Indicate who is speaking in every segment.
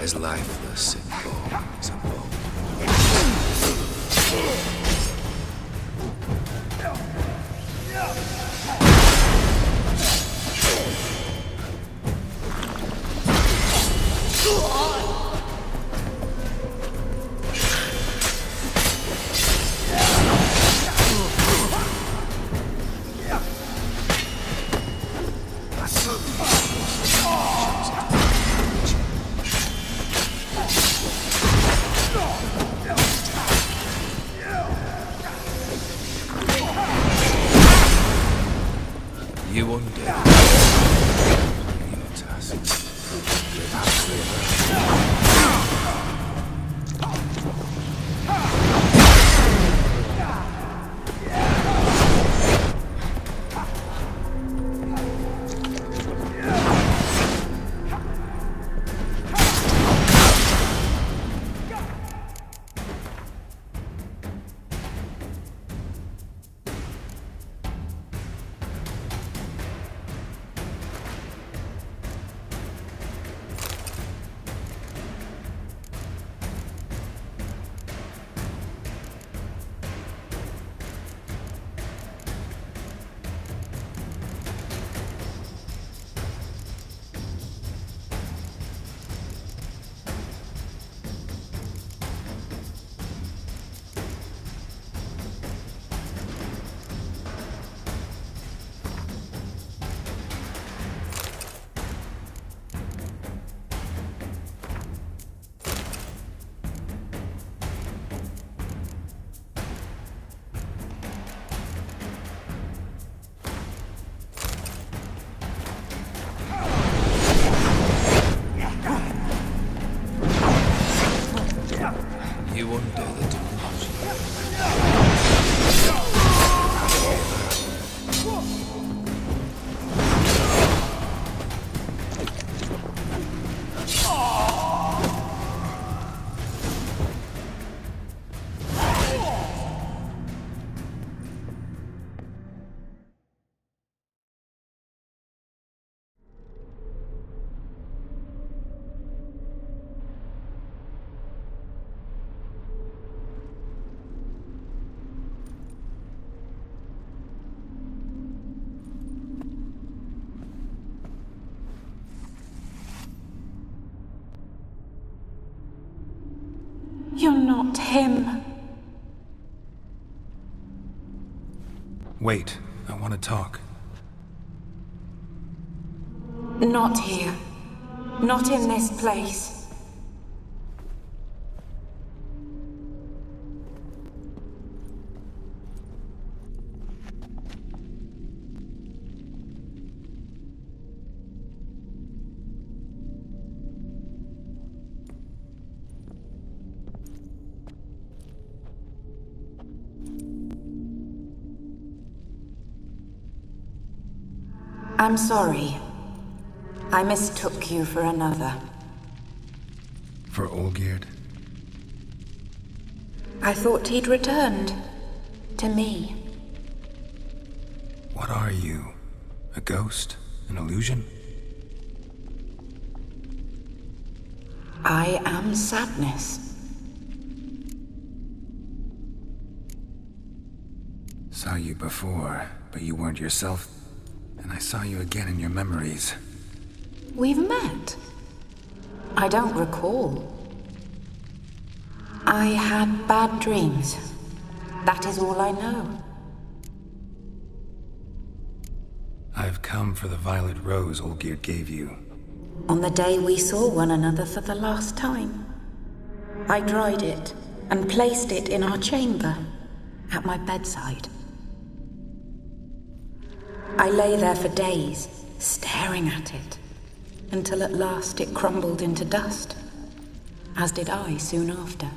Speaker 1: As lifeless and bone as a bone. You undead. Your task. Live happily ever. You undo the technology.
Speaker 2: You're not him.
Speaker 1: Wait, I want to talk.
Speaker 2: Not here. Not in this place. I'm sorry. I mistook you for another.
Speaker 1: For Olgierd?
Speaker 2: I thought he'd returned. To me.
Speaker 1: What are you? A ghost? An illusion?
Speaker 2: I am sadness.
Speaker 1: Saw you before, but you weren't yourself. And I saw you again in your memories.
Speaker 2: We've met. I don't recall. I had bad dreams. That is all I know.
Speaker 1: I've come for the violet rose Olgierd gave you.
Speaker 2: On the day we saw one another for the last time, I dried it and placed it in our chamber, at my bedside. I lay there for days, staring at it, until at last it crumbled into dust. as did I soon after.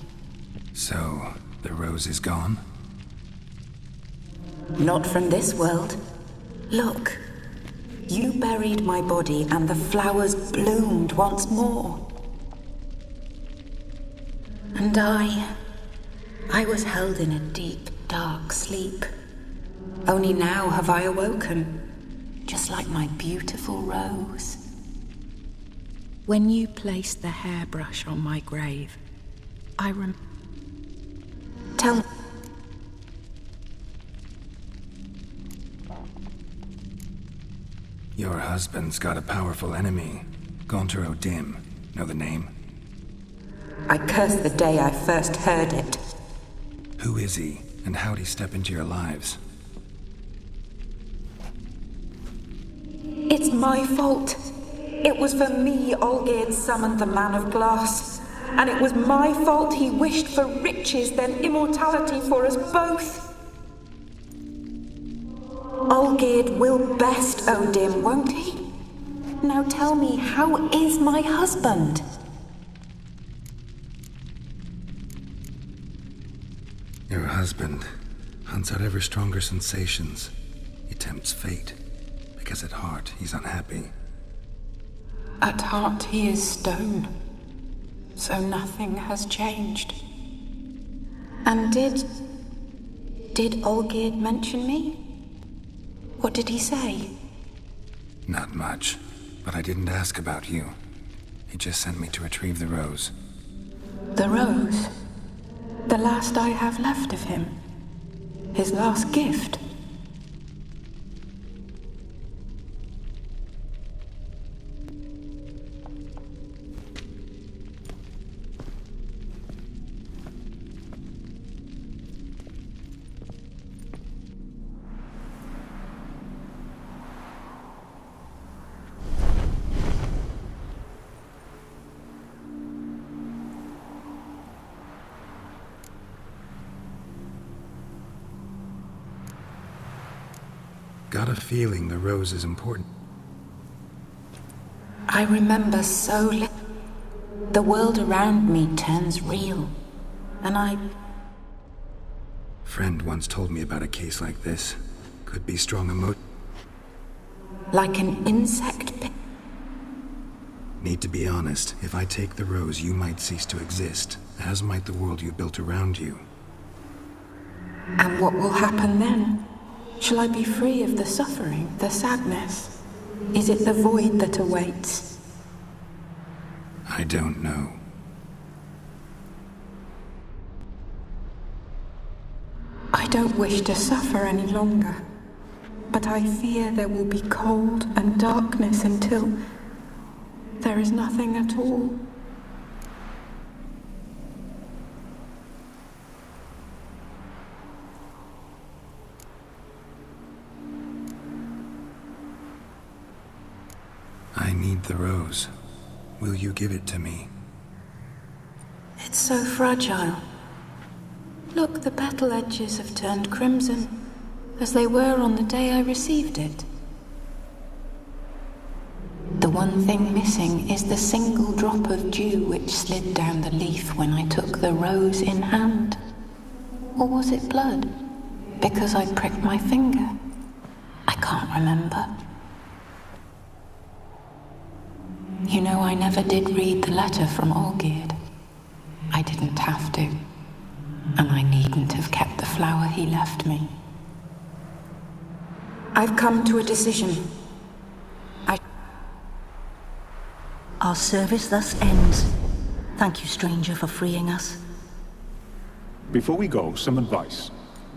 Speaker 1: So, the rose is gone?
Speaker 2: Not from this world. Look, you buried my body and the flowers bloomed once more. And I was held in a deep, dark sleep. Only now have I awoken, just like my beautiful rose. When you placed the hairbrush on my grave, Tell me.
Speaker 1: Your husband's got a powerful enemy. Gaunter O'Dim. Know the name?
Speaker 2: I curse the day I first heard it.
Speaker 1: Who is he, and how'd he step into your lives?
Speaker 2: It's my fault. It was for me Olgierd summoned the Man of Glass. And it was my fault he wished for riches then immortality for us both. Olgierd will best O'Dim, won't he? Now tell me, how is my husband?
Speaker 1: Your husband hunts out ever stronger sensations. He tempts fate, because at heart he's unhappy.
Speaker 2: At heart he is stone, so nothing has changed. And did Olgierd mention me? What did he say?
Speaker 1: Not much, but I didn't ask about you. He just sent me to retrieve the rose.
Speaker 2: The rose? The last I have left of him? His last gift?
Speaker 1: Got a feeling the rose is important.
Speaker 2: I remember so little. The world around me turns real, and
Speaker 1: Friend once told me about a case like this. Could be strong
Speaker 2: like an insect
Speaker 1: Need to be honest. If I take the rose, you might cease to exist, as might the world you built around you.
Speaker 2: And what will happen then? Shall I be free of the suffering, the sadness? Is it the void that awaits?
Speaker 1: I don't know.
Speaker 2: I don't wish to suffer any longer, but I fear there will be cold and darkness until there is nothing at all.
Speaker 1: I need the rose. Will you give it to me?
Speaker 2: It's so fragile. Look, the petal edges have turned crimson, as they were on the day I received it. The one thing missing is the single drop of dew which slid down the leaf when I took the rose in hand. Or was it blood? Because I pricked my finger? I can't remember. You know, I never did read the letter from Olgierd. I didn't have to. And I needn't have kept the flower he left me. I've come to a decision.
Speaker 3: Our service thus ends. Thank you, stranger, for freeing us.
Speaker 4: Before we go, some advice.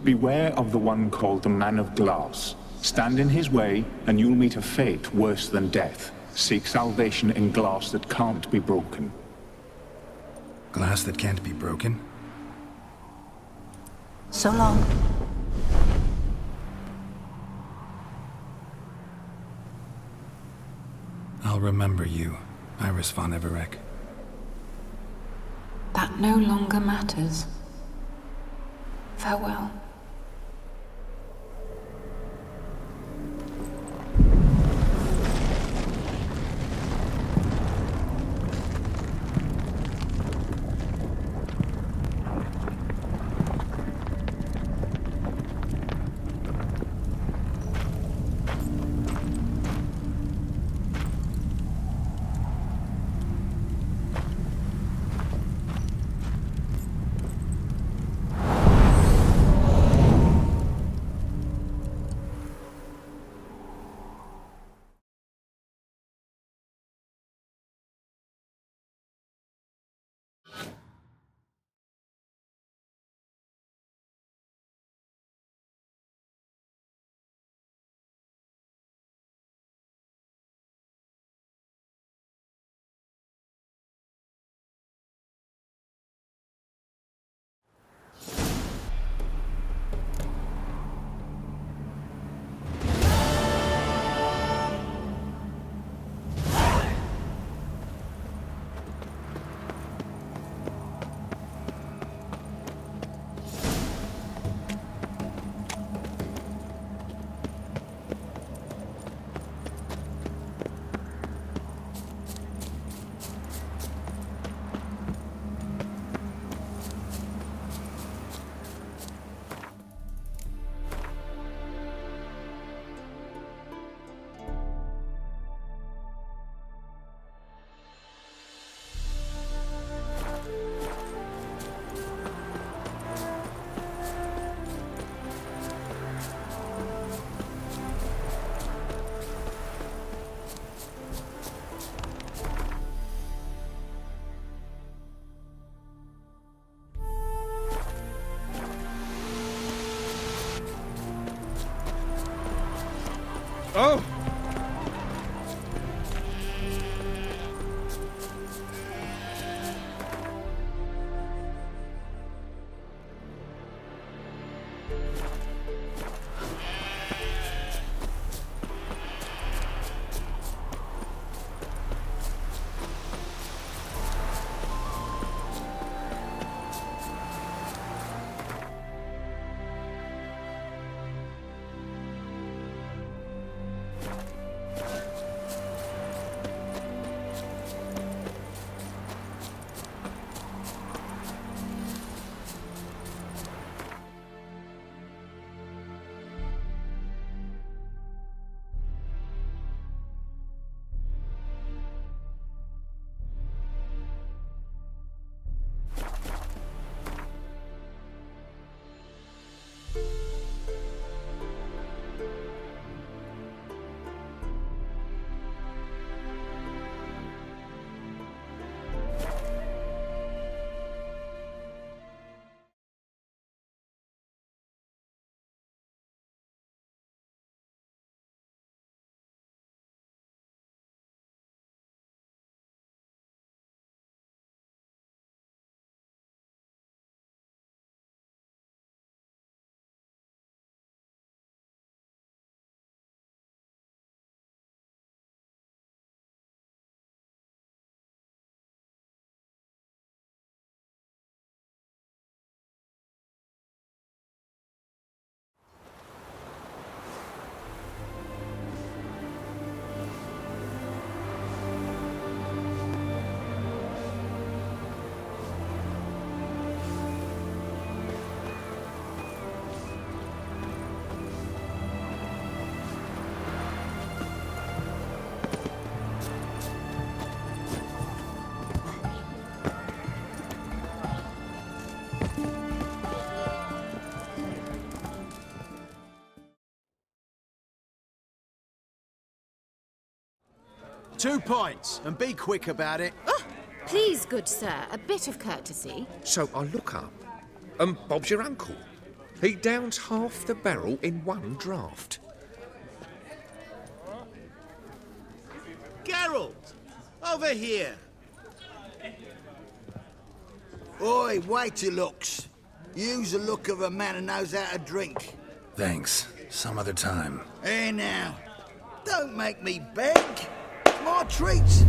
Speaker 4: Beware of the one called the Man of Glass. Stand in his way, and you'll meet a fate worse than death. Seek salvation in glass that can't be broken.
Speaker 1: Glass that can't be broken?
Speaker 3: So long.
Speaker 1: I'll remember you, Iris von Everec.
Speaker 2: That no longer matters. Farewell.
Speaker 5: Oh!
Speaker 6: Two points, and be quick about it.
Speaker 7: Oh, please, good sir, a bit of courtesy.
Speaker 8: So I look up, and Bob's your uncle. He downs half the barrel in one draught.
Speaker 9: Geralt! Over here!
Speaker 10: Oi, wait your looks. Use the look of a man who knows how to drink.
Speaker 1: Thanks. Some other time.
Speaker 10: Here now. Don't make me beg. More treats.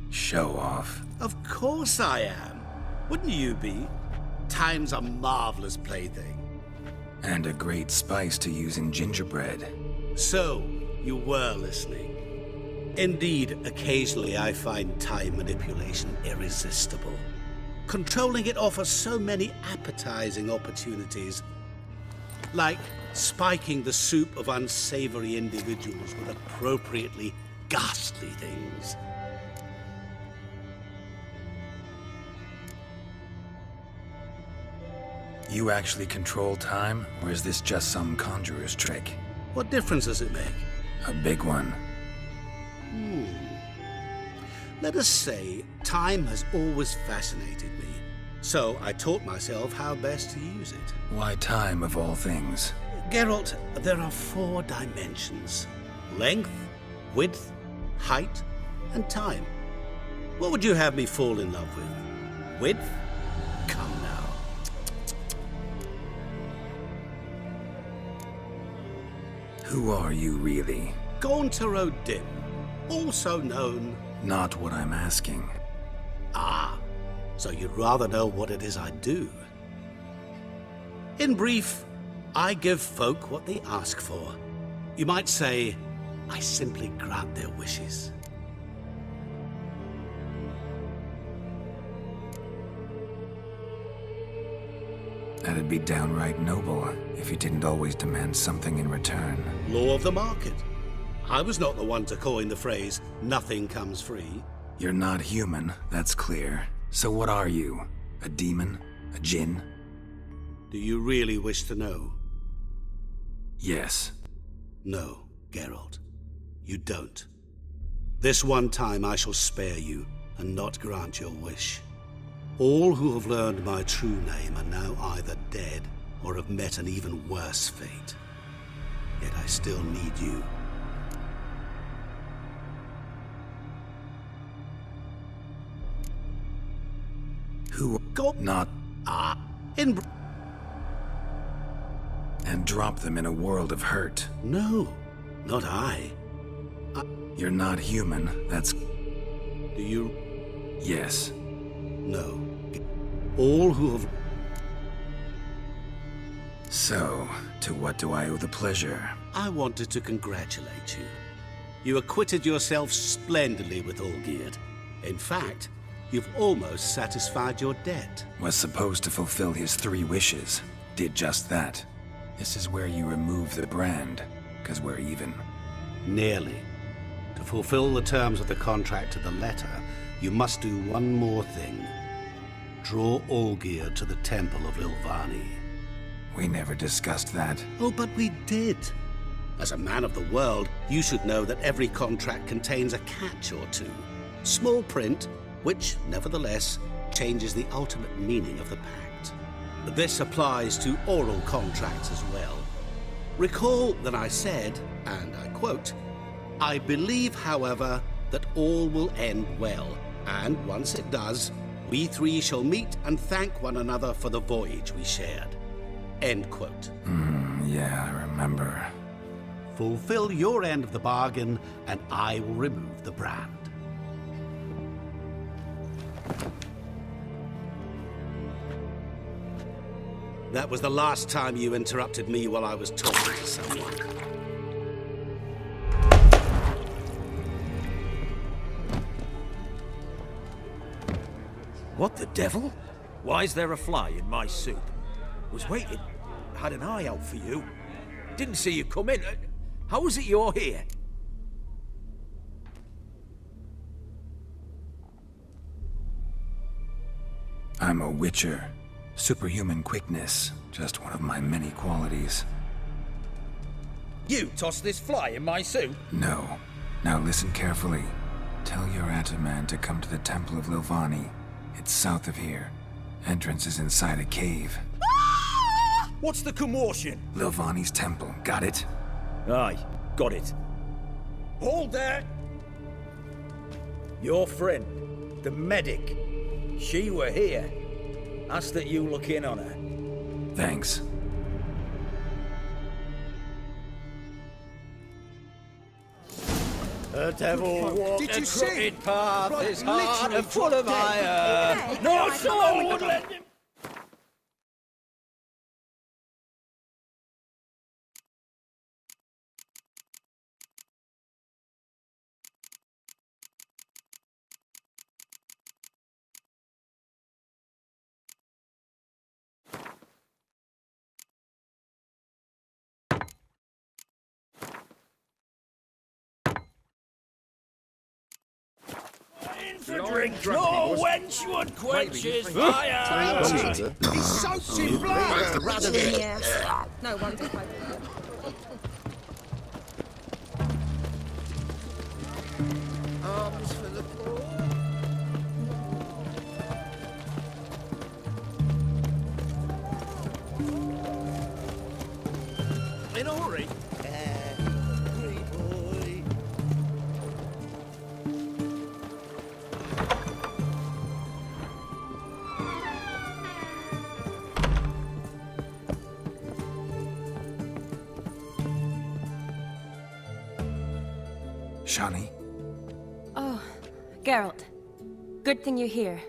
Speaker 1: Show off.
Speaker 9: Of course I am. Wouldn't you be? Time's a marvelous plaything.
Speaker 1: And a great spice to use in gingerbread.
Speaker 9: So, you were listening. Indeed, occasionally I find time manipulation irresistible. Controlling it offers so many appetizing opportunities. Like spiking the soup of unsavory individuals with appropriately ghastly things.
Speaker 1: You actually control time, or is this just some conjurer's trick?
Speaker 9: What difference does it make?
Speaker 1: A big one.
Speaker 9: Let us say, time has always fascinated me. So I taught myself how best to use it.
Speaker 1: Why time, of all things?
Speaker 9: Geralt, there are 4 dimensions. Length, width, height, and time. What would you have me fall in love with? Width? Come now.
Speaker 1: Who are you, really?
Speaker 9: Gaunter O'Dim, also known...
Speaker 1: Not what I'm asking.
Speaker 9: Ah, so you'd rather know what it is I do. In brief, I give folk what they ask for. You might say, I simply grant their wishes.
Speaker 1: That'd be downright noble if you didn't always demand something in return.
Speaker 9: Law of the market. I was not the one to coin the phrase, nothing comes free.
Speaker 1: You're not human, that's clear. So what are you? A demon? A djinn?
Speaker 9: Do you really wish to know?
Speaker 1: Yes.
Speaker 9: No, Geralt. You don't. This one time I shall spare you and not grant your wish. All who have learned my true name are now either dead or have met an even worse fate. Yet I still need you.
Speaker 1: Who?
Speaker 9: Go.
Speaker 1: Not.
Speaker 9: In.
Speaker 1: And drop them in a world of hurt.
Speaker 9: No, not I.
Speaker 1: You're not human, that's...
Speaker 9: Do you?
Speaker 1: Yes.
Speaker 9: No. All who have...
Speaker 1: So, to what do I owe the pleasure?
Speaker 9: I wanted to congratulate you. You acquitted yourself splendidly with Olgierd. In fact, you've almost satisfied your debt.
Speaker 1: Was supposed to fulfill his 3 wishes. Did just that. This is where you remove the brand, because we're even.
Speaker 9: Nearly. To fulfill the terms of the contract to the letter, you must do one more thing. Draw Olgierd to the Temple of Lilvani.
Speaker 1: We never discussed that.
Speaker 9: Oh, but we did. As a man of the world, you should know that every contract contains a catch or two. Small print, which, nevertheless, changes the ultimate meaning of the pact. This applies to oral contracts as well. Recall that I said, and I quote, "I believe, however, that all will end well, and once it does, we 3 shall meet and thank one another for the voyage we shared." End quote.
Speaker 1: Yeah, I remember.
Speaker 9: Fulfill your end of the bargain, and I will remove the brand. That was the last time you interrupted me while I was talking to someone.
Speaker 5: What the devil? Why is there a fly in my soup? Was waiting. Had an eye out for you. Didn't see you come in. How is it you're here?
Speaker 1: I'm a witcher. Superhuman quickness. Just one of my many qualities.
Speaker 5: You tossed this fly in my soup?
Speaker 1: No. Now listen carefully. Tell your Ataman to come to the Temple of Lilvani. It's south of here. Entrance is inside a cave.
Speaker 5: What's the commotion?
Speaker 1: Lilvani's temple. Got it?
Speaker 5: Aye, got it. Hold there! Your friend, the medic, she were here. Ask that you look in on her.
Speaker 1: Thanks.
Speaker 5: The devil walked
Speaker 6: Did you
Speaker 5: a
Speaker 6: see?
Speaker 5: crooked path,
Speaker 6: Right,
Speaker 5: his heart
Speaker 6: literally
Speaker 5: full of
Speaker 6: dropped dead.
Speaker 5: iron.
Speaker 6: Okay,
Speaker 5: No
Speaker 6: right,
Speaker 5: soul would let him... Drink, no wench would quench his fire!
Speaker 6: He soaks in blood!
Speaker 7: Yeah. No wonder if I...
Speaker 6: Arms for the poor.
Speaker 5: In a hurry?
Speaker 1: Shani?
Speaker 11: Oh, Geralt. Good thing you're here.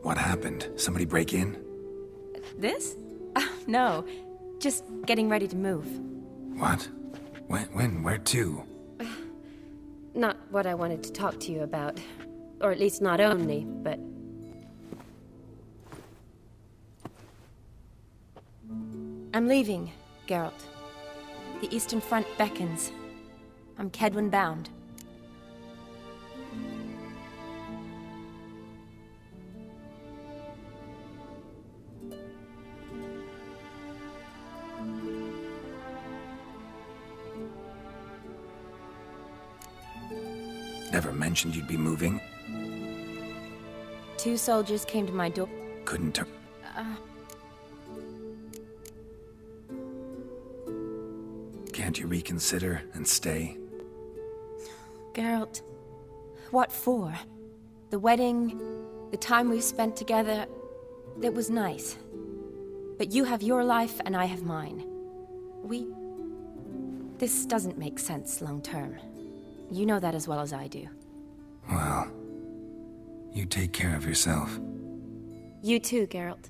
Speaker 1: What happened? Somebody break in?
Speaker 11: This? No. Just getting ready to move.
Speaker 1: What? When? Where to?
Speaker 11: Not what I wanted to talk to you about. Or at least not only, but... I'm leaving, Geralt. The Eastern Front beckons. I'm Kedwen bound.
Speaker 1: Never mentioned you'd be moving.
Speaker 11: 2 soldiers came to my door.
Speaker 1: Couldn't turn. Can't you reconsider and stay?
Speaker 11: Geralt, what for? The wedding, the time we've spent together, it was nice. But you have your life and I have mine. This doesn't make sense long term. You know that as well as I do.
Speaker 1: Well, you take care of yourself.
Speaker 11: You too, Geralt.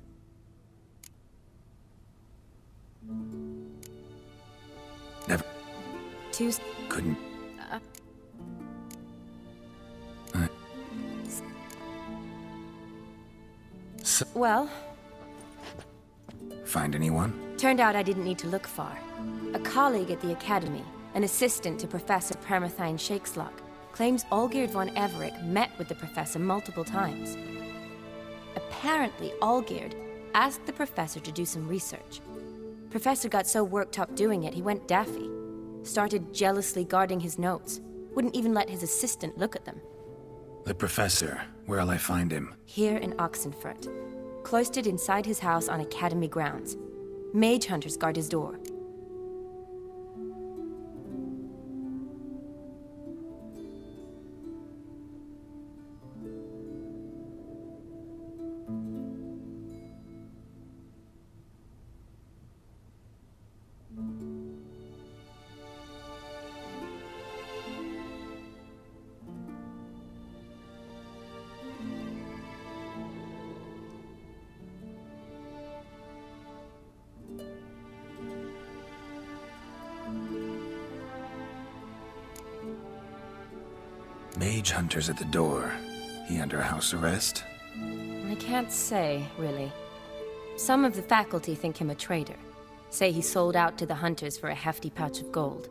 Speaker 1: Never.
Speaker 11: Tuesday.
Speaker 1: Couldn't.
Speaker 11: Well,
Speaker 1: find anyone?
Speaker 11: turned out I didn't need to look far. A colleague at the Academy, an assistant to Professor Permathine Shakeslock, claims Olgierd von Everec met with the professor multiple times. Apparently, Olgierd asked the professor to do some research. Professor got so worked up doing it, he went daffy. Started jealously guarding his notes. Wouldn't even let his assistant look at them.
Speaker 1: The professor. Where'll I find him?
Speaker 11: Here in Oxenfurt. Cloistered inside his house on Academy grounds. Mage hunters guard his door.
Speaker 1: Mage hunters at the door. He under house arrest?
Speaker 11: I can't say, really. Some of the faculty think him a traitor. Say he sold out to the hunters for a hefty pouch of gold.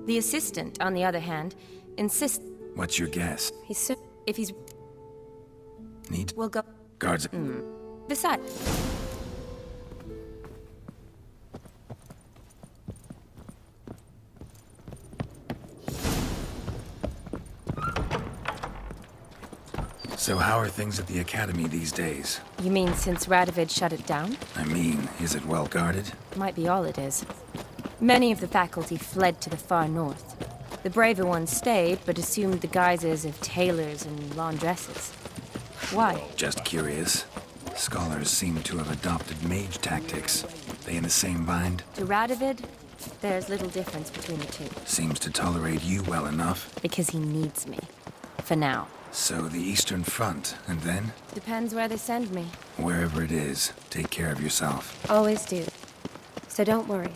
Speaker 11: The assistant, on the other hand, insists...
Speaker 1: What's your guess?
Speaker 11: If he's...
Speaker 1: Need...
Speaker 11: We'll go...
Speaker 1: Guards...
Speaker 11: Besides...
Speaker 1: So how are things at the Academy these days?
Speaker 11: You mean since Radovid shut it down?
Speaker 1: I mean, is it well guarded?
Speaker 11: Might be all it is. Many of the faculty fled to the far north. The braver ones stayed, but assumed the guises of tailors and laundresses. Why?
Speaker 1: Just curious. Scholars seem to have adopted mage tactics. They in the same bind?
Speaker 11: To Radovid, there's little difference between the two.
Speaker 1: Seems to tolerate you well enough.
Speaker 11: Because he needs me. For now.
Speaker 1: So the Eastern Front, and then?
Speaker 11: Depends where they send me.
Speaker 1: Wherever it is, take care of yourself.
Speaker 11: Always do. So don't worry.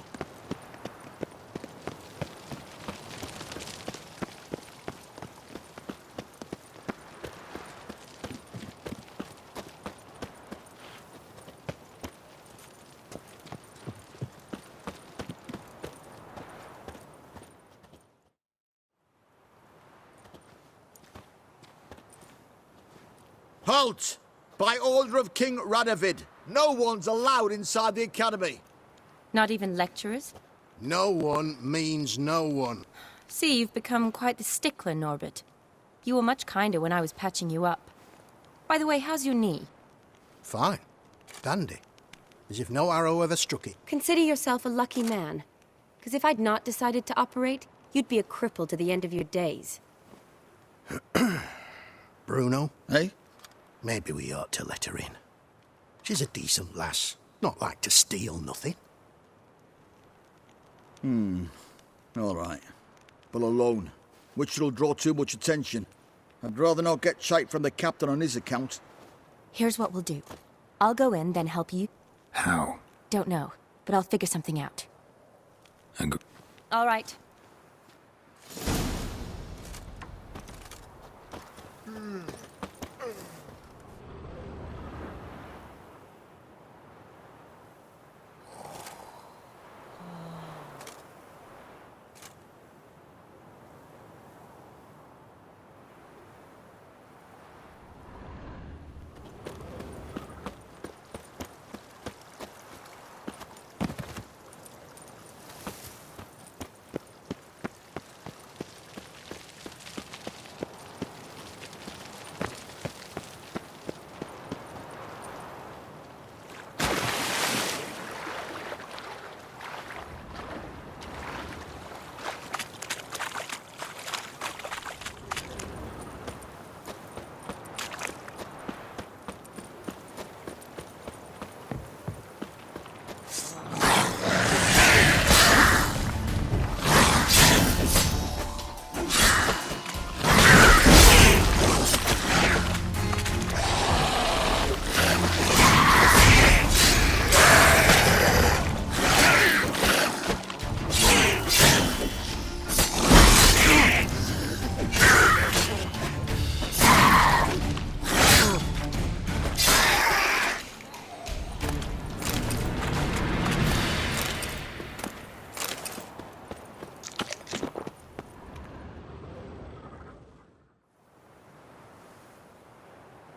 Speaker 10: Halt! By order of King Radovid, no one's allowed inside the Academy.
Speaker 11: Not even lecturers?
Speaker 10: No one means no one.
Speaker 11: See, you've become quite the stickler, Norbert. You were much kinder when I was patching you up. By the way, how's your knee?
Speaker 10: Fine. Dandy. As if no arrow ever struck it.
Speaker 11: Consider yourself a lucky man. Because if I'd not decided to operate, you'd be a cripple to the end of your days.
Speaker 10: Bruno, eh? Maybe we ought to let her in. She's a decent lass. Not like to steal nothing.
Speaker 12: All right. But alone, which will draw too much attention. I'd rather not get shite from the captain on his account.
Speaker 11: Here's what we'll do. I'll go in, then help you.
Speaker 1: How?
Speaker 11: Don't know, but I'll figure something out. All right.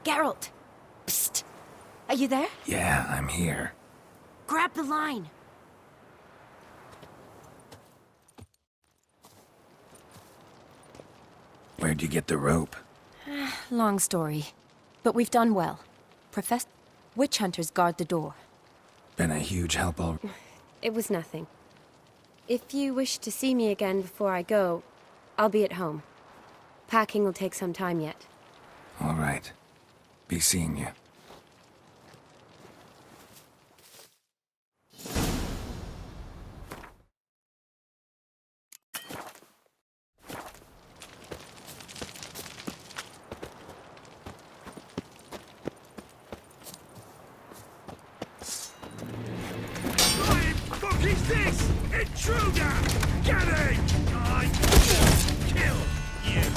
Speaker 11: Geralt! Psst! Are you there?
Speaker 1: Yeah, I'm here.
Speaker 11: Grab the line!
Speaker 1: Where'd you get the rope?
Speaker 11: Long story. But we've done well. Witch hunters guard the door.
Speaker 1: Been a huge help already.
Speaker 11: It was nothing. If you wish to see me again before I go, I'll be at home. Packing will take some time yet.
Speaker 1: All right. Be seeing you.
Speaker 13: This intruder! Get him! I kill you!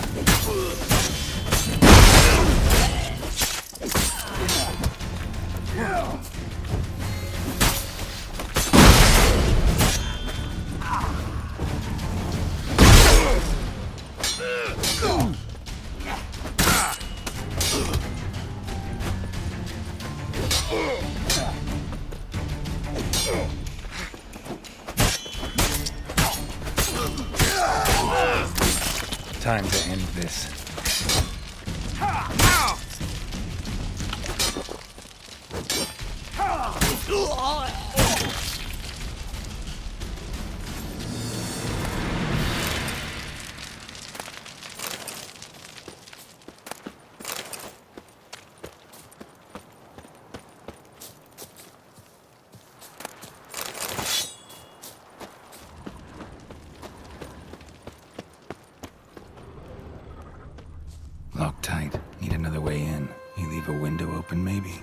Speaker 1: Time to end this. Locked tight. Need another way in. You leave a window open, maybe?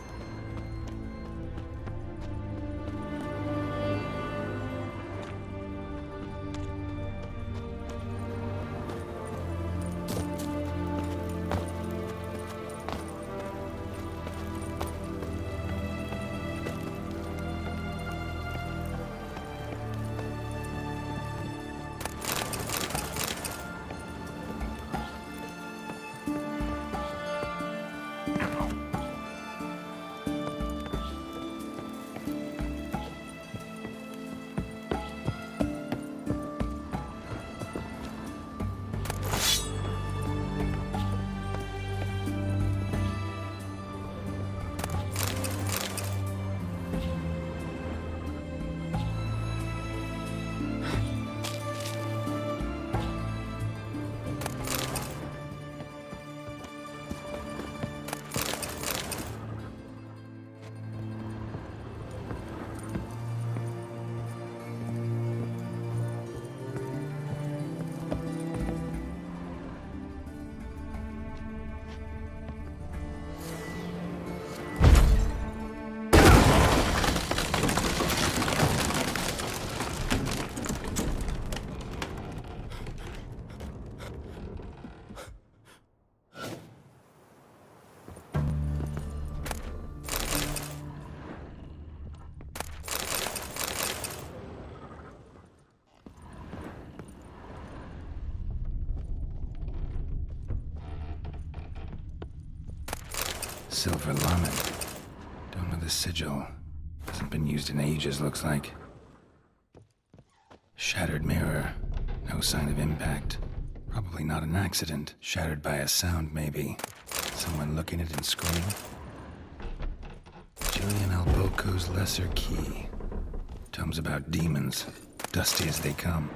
Speaker 1: Silver Lamed. Don't know the sigil. Hasn't been used in ages, looks like. Shattered mirror. No sign of impact. Probably not an accident. Shattered by a sound, maybe. Someone looking at it and screaming. Julian Alboco's Lesser Key. Tomes about demons. Dusty as they come.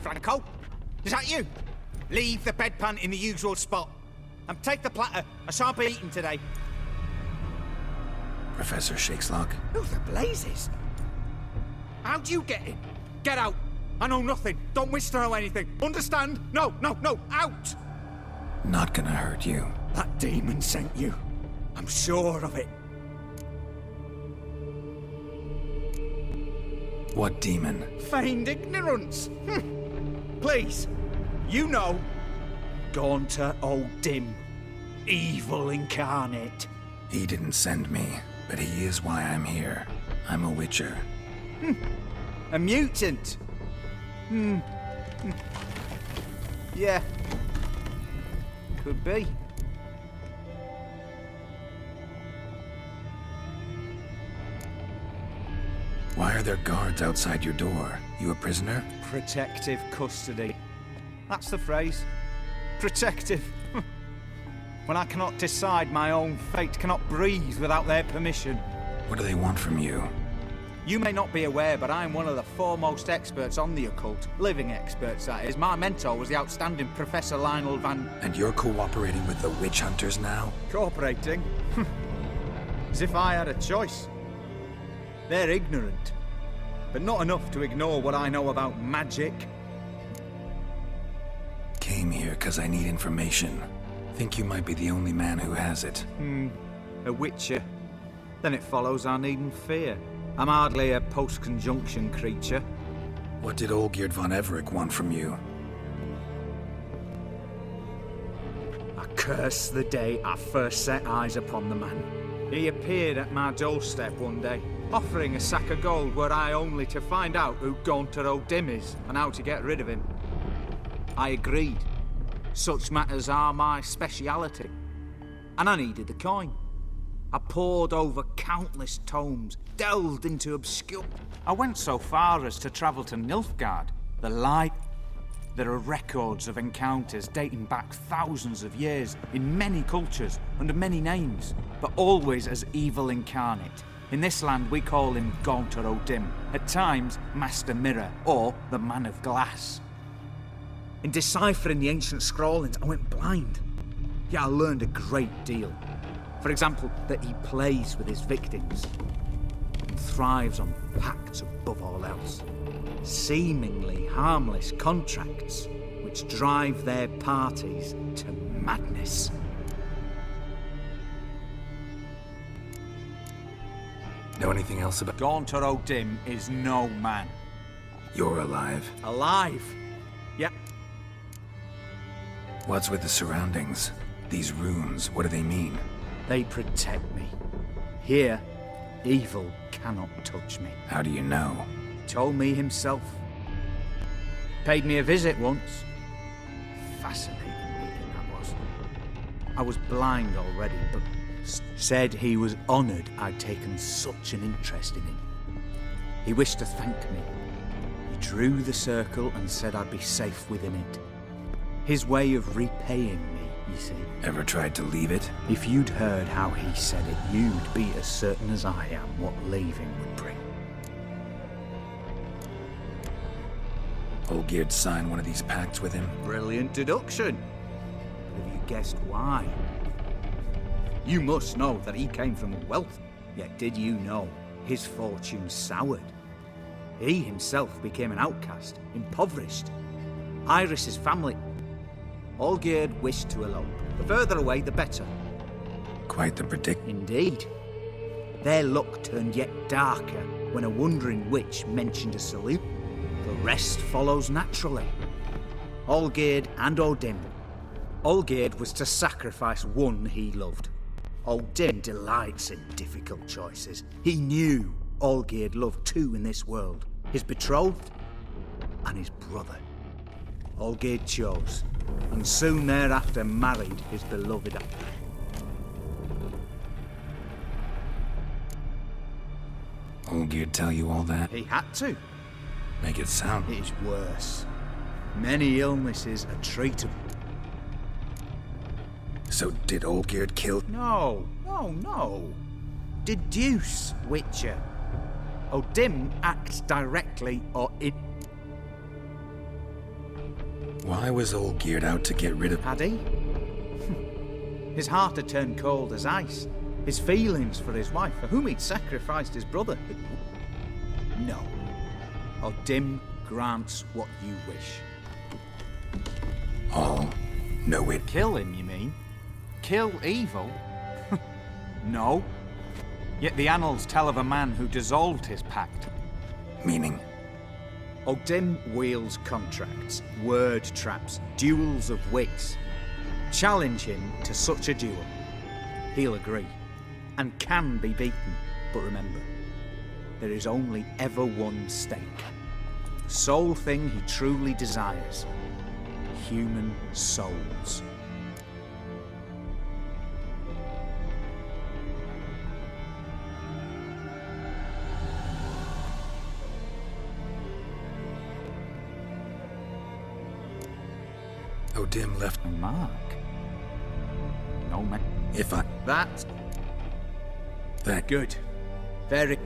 Speaker 14: Franco? Is that you? Leave the bedpan in the usual spot. And take the platter. I shan't be eating today.
Speaker 1: Professor Shakeslock?
Speaker 14: Who the blazes? How'd you get in? Get out. I know nothing. Don't wish to know anything. Understand? No, no, no. Out!
Speaker 1: Not gonna hurt you.
Speaker 14: That demon sent you. I'm sure of it.
Speaker 1: What demon?
Speaker 14: Feigned ignorance. Please. You know. Gaunter O'Dim. Evil incarnate.
Speaker 1: He didn't send me, but he is why I'm here. I'm a Witcher.
Speaker 14: A mutant? Yeah. Could be.
Speaker 1: Why are there guards outside your door? You a prisoner?
Speaker 14: Protective custody. That's the phrase. Protective. When I cannot decide my own fate, cannot breathe without their permission.
Speaker 1: What do they want from you?
Speaker 14: You may not be aware, but I'm one of the foremost experts on the occult. Living experts, that is. My mentor was the outstanding Professor Lionel Van...
Speaker 1: And you're cooperating with the witch hunters now?
Speaker 14: Cooperating? As if I had a choice. They're ignorant, but not enough to ignore what I know about magic.
Speaker 1: Came here because I need information. Think you might be the only man who has it.
Speaker 14: A Witcher. Then it follows I needn't fear. I'm hardly a post-conjunction creature.
Speaker 1: What did Olgierd von Everec want from you?
Speaker 14: I curse the day I first set eyes upon the man. He appeared at my doorstep one day, offering a sack of gold were I only to find out who Gaunter O'Dim is and how to get rid of him. I agreed. Such matters are my speciality. And I needed the coin. I pored over countless tomes, delved into obscure... I went so far as to travel to Nilfgaard, the light. There are records of encounters dating back thousands of years, in many cultures, under many names, but always as evil incarnate. In this land we call him Gaunter O'Dim, at times Master Mirror, or the Man of Glass. In deciphering the ancient scrawlings, I went blind. Yet I learned a great deal. For example, that he plays with his victims and thrives on pacts above all else. Seemingly harmless contracts which drive their parties to madness.
Speaker 1: Know anything else about...
Speaker 14: Gaunter O'Dim is no man.
Speaker 1: You're alive?
Speaker 14: Alive? Yep.
Speaker 1: What's with the surroundings? These runes, what do they mean?
Speaker 14: They protect me. Here, evil cannot touch me.
Speaker 1: How do you know?
Speaker 14: Told me himself. Paid me a visit once. Fascinating meeting that was. I was blind already, but said he was honoured I'd taken such an interest in him. He wished to thank me. He drew the circle and said I'd be safe within it. His way of repaying me, you see.
Speaker 1: Ever tried to leave it?
Speaker 14: If you'd heard how he said it, you'd be as certain as I am what leaving would bring.
Speaker 1: Olgierd signed one of these pacts with him?
Speaker 14: Brilliant deduction. But have you guessed why? You must know that he came from wealth. Yet did you know his fortune soured? He himself became an outcast, impoverished. Iris's family... Olgierd wished to elope. The further away, the better.
Speaker 1: Quite the predict...
Speaker 14: Indeed. Their luck turned yet darker when a wandering witch mentioned a salute. The rest follows naturally. Olgierd and O'Dim. Olgierd was to sacrifice one he loved. O'Dim delights in difficult choices. He knew Olgierd loved two in this world. His betrothed and his brother. Olgierd chose, and soon thereafter married his beloved.
Speaker 1: Olgierd tell you all that?
Speaker 14: He had to.
Speaker 1: Make it sound...
Speaker 14: It is worse. Many illnesses are treatable.
Speaker 1: So did Olgierd kill...
Speaker 14: No. Deduce, Witcher. O'Dim acts directly or it...
Speaker 1: Why was Olgierd out to get rid of...
Speaker 14: Had he? His heart had turned cold as ice. His feelings for his wife, for whom he'd sacrificed his brother. No. O'Dim grants what you wish.
Speaker 1: All? No it...
Speaker 14: Kill him, you mean? Kill evil? No. Yet the annals tell of a man who dissolved his pact.
Speaker 1: Meaning?
Speaker 14: O'Dim wields contracts, word traps, duels of wits. Challenge him to such a duel. He'll agree, and can be beaten. But remember, there is only ever one stake. The sole thing he truly desires. Human souls.
Speaker 1: O'Dim left
Speaker 14: a mark. No man.
Speaker 1: If I...
Speaker 14: That.
Speaker 1: That...
Speaker 14: Good. Very...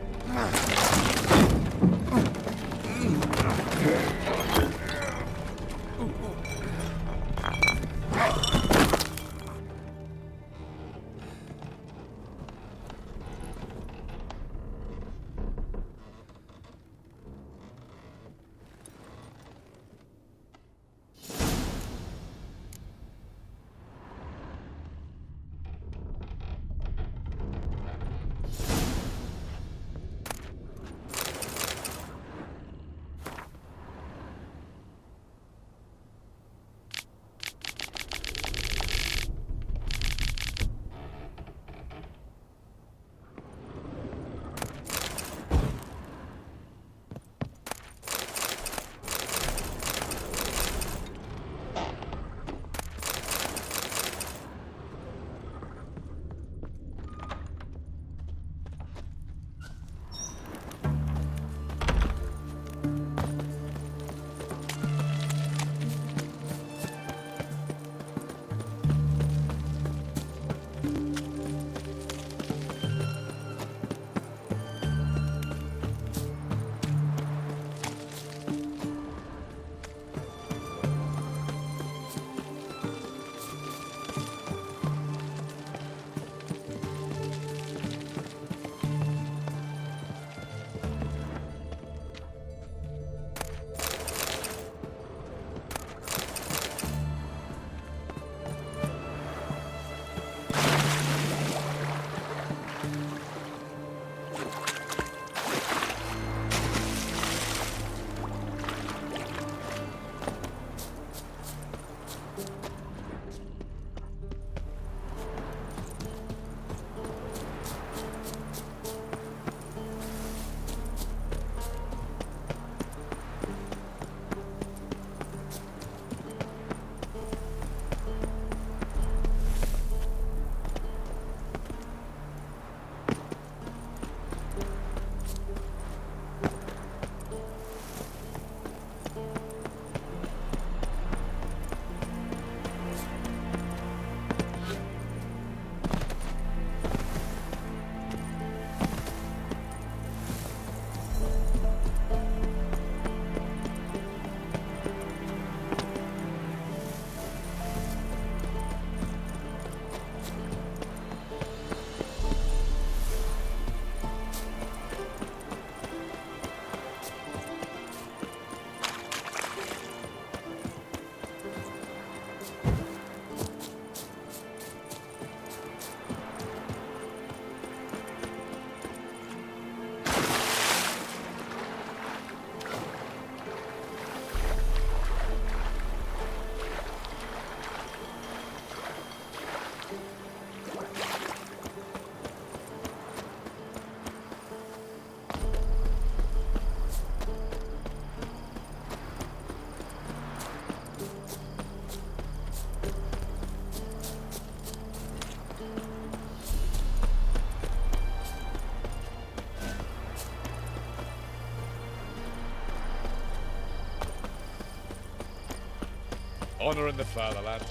Speaker 15: Honour in the fatherland.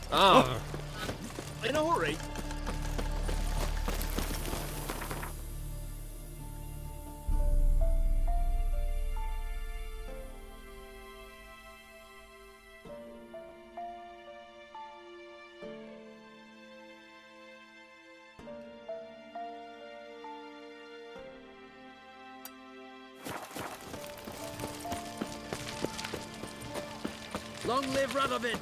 Speaker 5: Ah. In a hurry? Long live Radovid!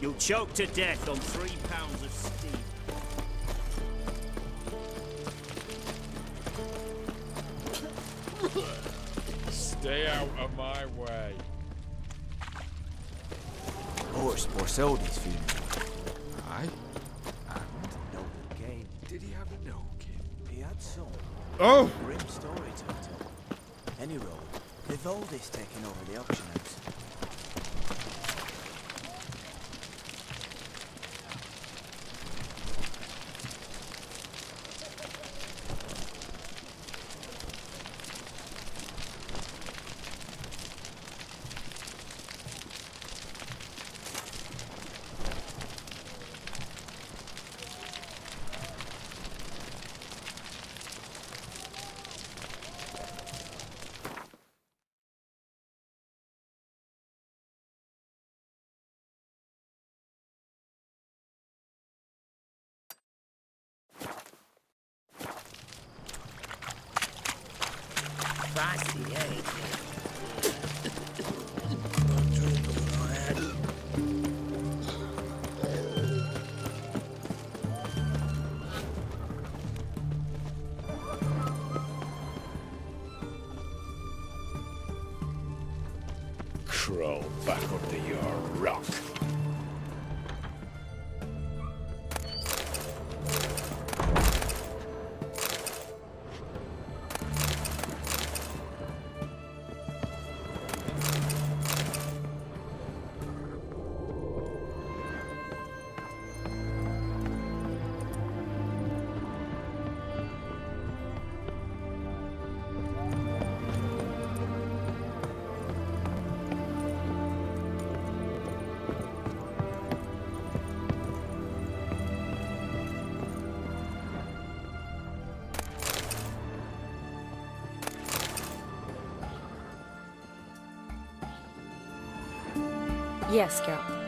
Speaker 16: You'll choke to death on 3 pounds of steam.
Speaker 15: Stay out of my way.
Speaker 16: Horse Borsodi's funeral.
Speaker 15: Aye?
Speaker 16: And no game.
Speaker 15: Did he have a no kid?
Speaker 16: He had some.
Speaker 15: Oh!
Speaker 16: Grim story to tell. Any road, Vivaldi's taking over the auction house. Fancy, eh?
Speaker 15: Crawl back under your rock.
Speaker 11: Yes, Geralt.